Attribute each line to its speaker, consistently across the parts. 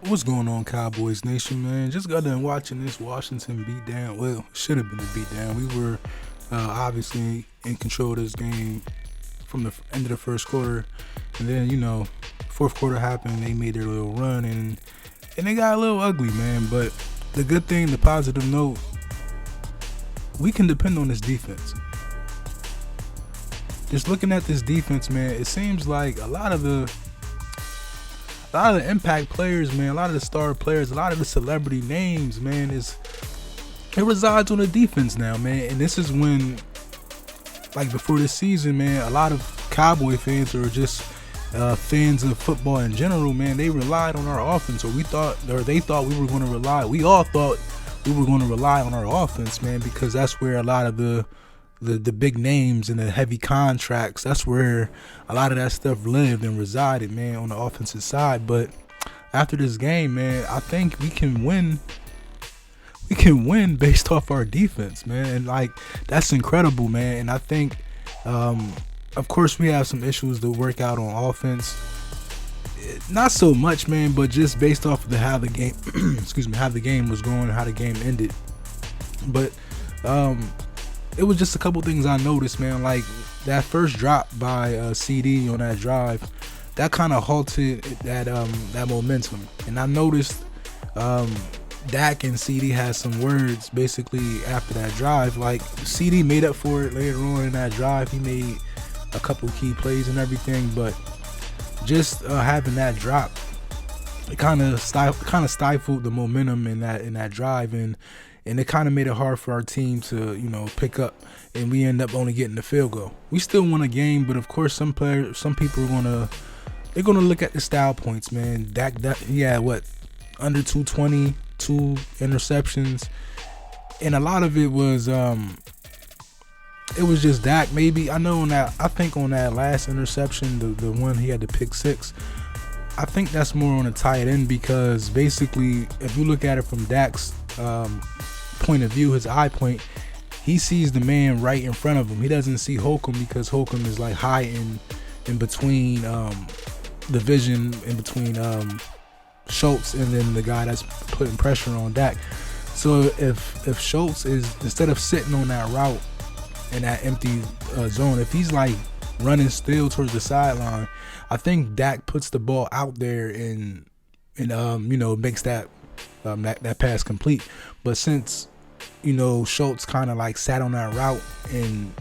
Speaker 1: What's going on, Cowboys Nation, man? Just got done watching this Washington beat down. Well, should have been a beat down. We were obviously in control of this game from the end of the first quarter, and then fourth quarter happened. They made their little run, and they got a little ugly, man. But the good thing, the positive note, we can depend on this defense. Just looking at this defense, man, it seems like a lot of the impact players, man, a lot of the star players, a lot of the celebrity names, man, it resides on the defense now, man. And this is when, like before this season, man, a lot of Cowboy fans or just fans of football in general, man, they relied on our offense, or they thought we were going to rely. We all thought we were going to rely on our offense, man, because that's where a lot of the big names and the heavy contracts, that's where a lot of that stuff lived and resided, man, on the offensive side. But after this game, man, I think we can win. We can win based off our defense, man. And like, that's incredible, man. And I think, of course, we have some issues to work out on offense. Not so much, man, but just based off of how the game, how the game was going, how the game ended. But it was just a couple things I noticed, man. Like that first drop by CD on that drive, that kind of halted that momentum. And I noticed Dak and CD had some words basically after that drive. Like CD made up for it later on in that drive. He made a couple key plays and everything, but just having that drop, it kind of stifled the momentum in that drive, and it kind of made it hard for our team to pick up, and we end up only getting the field goal. We still won a game, but of course some people are gonna look at the style points, man. Dak he had under 220, 2 interceptions, and a lot of it was just Dak. Maybe I think on that last interception, the one he had to pick six, I think that's more on a tight end, because basically if you look at it from Dak's point of view, his eye point, he sees the man right in front of him. He doesn't see Holcomb, because Holcomb is like high in between the vision in between Schultz and then the guy that's putting pressure on Dak. So if Schultz is, instead of sitting on that route in that empty zone, if he's like running still towards the sideline, I think Dak puts the ball out there and makes that pass complete. But since Schultz kind of like sat on that route and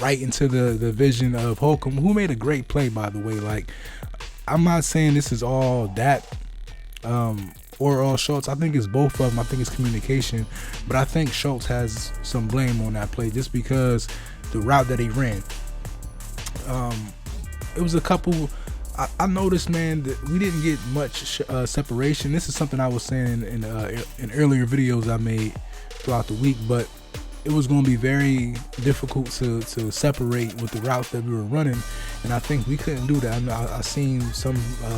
Speaker 1: right into the vision of Holcomb, who made a great play, by the way. Like, I'm not saying this is all Dak or all Schultz. I think it's both of them. I think it's communication, but I think Schultz has some blame on that play just because the route that he ran. It was a couple. I noticed, man, that we didn't get much separation. This is something I was saying in earlier videos I made throughout the week, but it was going to be very difficult to separate with the routes that we were running, and I think we couldn't do that. I seen some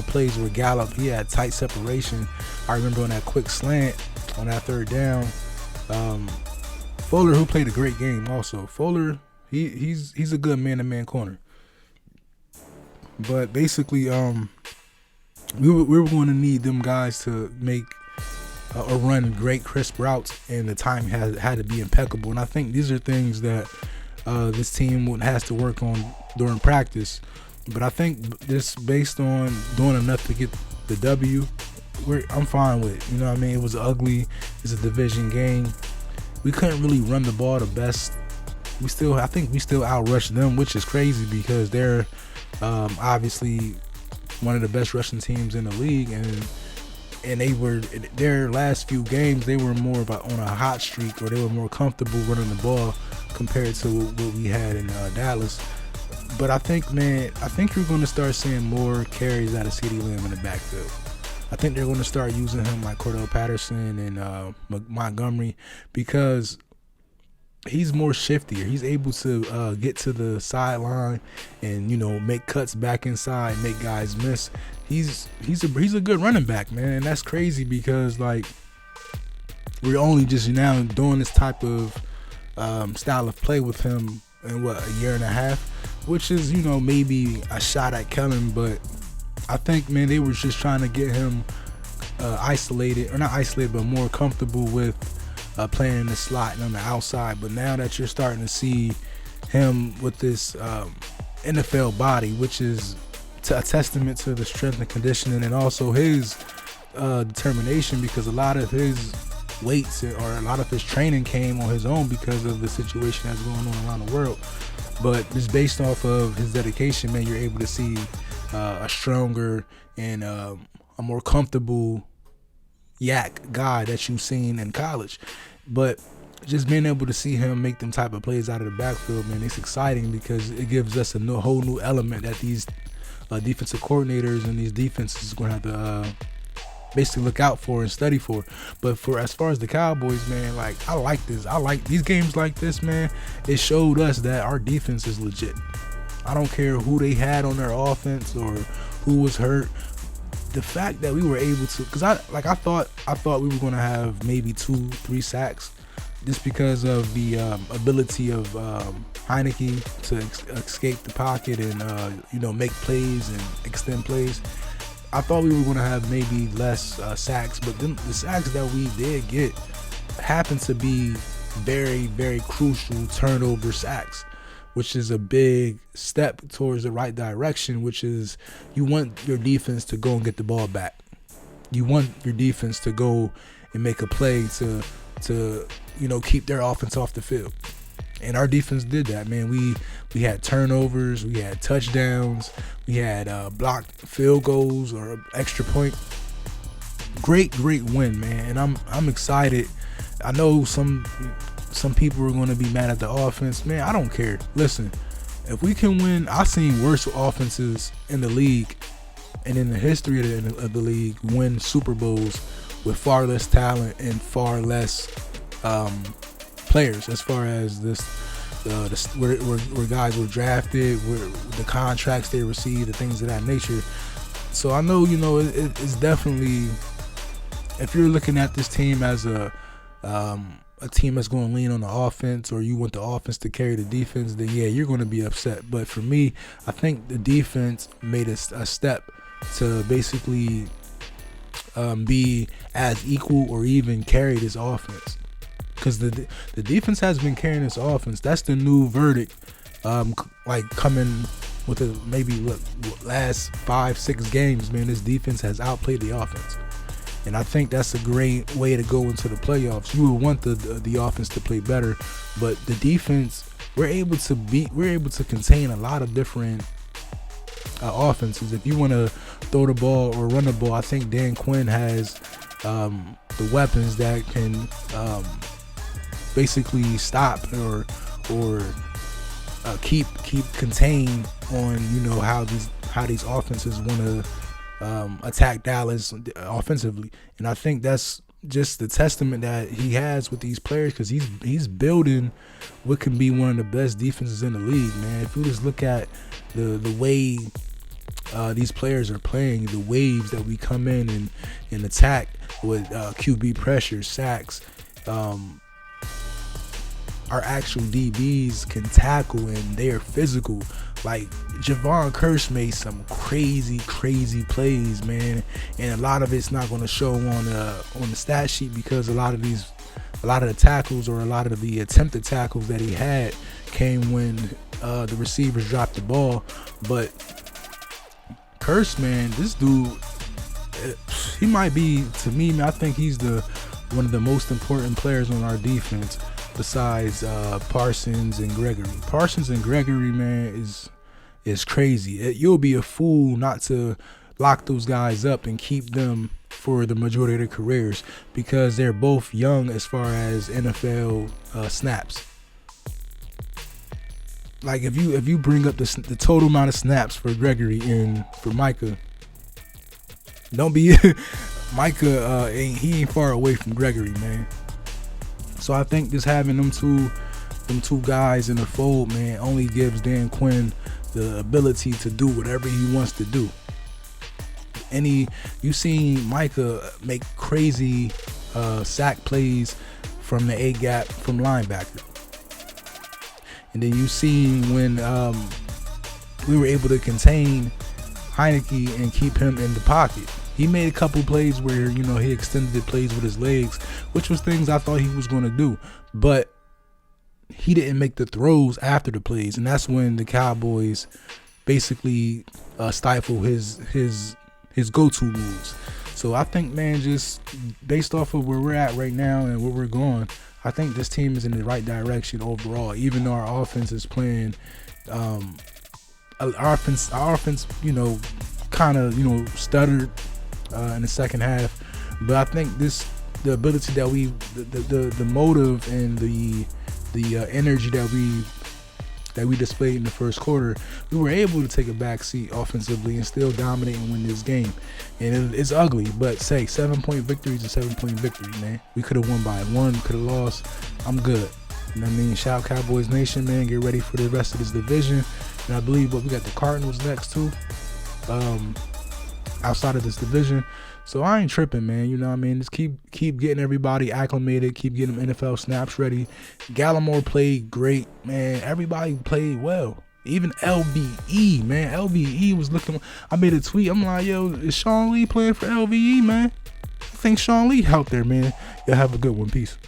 Speaker 1: plays where Gallup, he had tight separation. I remember on that quick slant on that third down. Fuller, who played a great game also. Fuller, he's a good man-to-man corner. But basically, we were going to need them guys to make or run great crisp routes, and the timing had to be impeccable. And I think these are things that this team has to work on during practice. But I think just based on doing enough to get the W, I'm fine with it. You know what I mean? It was ugly. It's a division game. We couldn't really run the ball the best. I think we still outrushed them, which is crazy because they're obviously one of the best rushing teams in the league, and they were, their last few games, they were more on a hot streak, or they were more comfortable running the ball compared to what we had in Dallas. But I think you're going to start seeing more carries out of CeeDee Lamb in the backfield. I think they're going to start using him like Cordell Patterson and Montgomery, because he's more shiftier. He's able to get to the sideline and make cuts back inside, make guys miss. He's a good running back, man. And that's crazy because like we're only just now doing this type of style of play with him in a year and a half, which is maybe a shot at Kellen, but I think, man, they were just trying to get him isolated, or not isolated, but more comfortable with playing in the slot and on the outside. But now that you're starting to see him with this NFL body, which is a testament to the strength and conditioning, and also his determination, because a lot of his weights or a lot of his training came on his own because of the situation that's going on around the world. But just based off of his dedication, man, you're able to see a stronger and a more comfortable yak guy that you've seen in college. But just being able to see him make them type of plays out of the backfield, man, it's exciting because it gives us a whole new element that these defensive coordinators and these defenses are going to have to basically look out for and study for. But for as far as the Cowboys, man, like, I like this. I like these games like this, man. It showed us that our defense is legit. I don't care who they had on their offense or who was hurt. The fact that we were able to, because I thought we were going to have maybe 2-3 sacks, just because of the ability of Heinicke to escape the pocket and make plays and extend plays. I thought we were going to have maybe less sacks, but then the sacks that we did get happened to be very, very crucial turnover sacks, which is a big step towards the right direction, which is you want your defense to go and get the ball back. You want your defense to go and make a play to keep their offense off the field. And our defense did that, man. We had turnovers, we had touchdowns, we had blocked field goals or extra point. Great win, man. And I'm excited. I know some people are going to be mad at the offense. Man, I don't care. Listen, if we can win, I've seen worse offenses in the league and in the history of the league win Super Bowls with far less talent and far less players, as far as where guys were drafted, where the contracts they received, the things of that nature. So I know, it's definitely, if you're looking at this team as a team that's going to lean on the offense, or you want the offense to carry the defense, then yeah, you're going to be upset. But for me, I think the defense made a step to basically be as equal or even carry this offense. Because the defense has been carrying this offense. That's the new verdict. Coming with last 5-6 games, man, this defense has outplayed the offense. And I think that's a great way to go into the playoffs. You would want the offense to play better, but the defense, we're able to contain a lot of different offenses. If you want to throw the ball or run the ball, I think Dan Quinn has the weapons that can basically stop or keep contained on how these offenses want to attack Dallas offensively. And I think that's just the testament that he has with these players, because he's building what can be one of the best defenses in the league, man. If you just look at the way these players are playing, the waves that we come in and attack with QB pressure, sacks, our actual DBs can tackle and they're physical. Like Javon Curse made some crazy plays, man, and a lot of it's not going to show on the stat sheet, because a lot of the tackles or a lot of the attempted tackles that he had came when the receivers dropped the ball. But Curse, man, this dude, he might be, to me, man, I think he's one of the most important players on our defense, besides Parsons and Gregory. Parsons and Gregory, man, is crazy. You'll be a fool not to lock those guys up and keep them for the majority of their careers, because they're both young as far as NFL snaps. Like if you bring up the total amount of snaps for Gregory and for Micah, don't be Micah he ain't far away from Gregory, man. So I think just having them two guys in the fold, man, only gives Dan Quinn the ability to do whatever he wants to do. You seen Micah make crazy sack plays from the A gap from linebacker, and then you seen when we were able to contain Heinicke and keep him in the pocket. He made a couple plays where, you know, he extended the plays with his legs, which was things I thought he was going to do. But he didn't make the throws after the plays, and that's when the Cowboys basically stifle his go-to moves. So I think, man, just based off of where we're at right now and where we're going, I think this team is in the right direction overall. Even though our offense is playing, our offense, you know, kind of, you know, stuttered in the second half. But I think the ability that the motive and the energy that we displayed in the first quarter, we were able to take a back seat offensively and still dominate and win this game. And it's ugly, but 7-point victory is a 7-point victory, man. We could have won by 1, could have lost. I'm good. You know what I mean? Shout out Cowboys Nation, man. Get ready for the rest of this division. And I believe we got the Cardinals next too, outside of this division. So I ain't tripping, man. You know what I mean? Just keep getting everybody acclimated. Keep getting them NFL snaps ready. Gallimore played great, man. Everybody played well. Even LVE, man. LVE was looking. I made a tweet. I'm like, yo, is Sean Lee playing for LVE, man? I think Sean Lee out there, man. Y'all have a good one. Peace.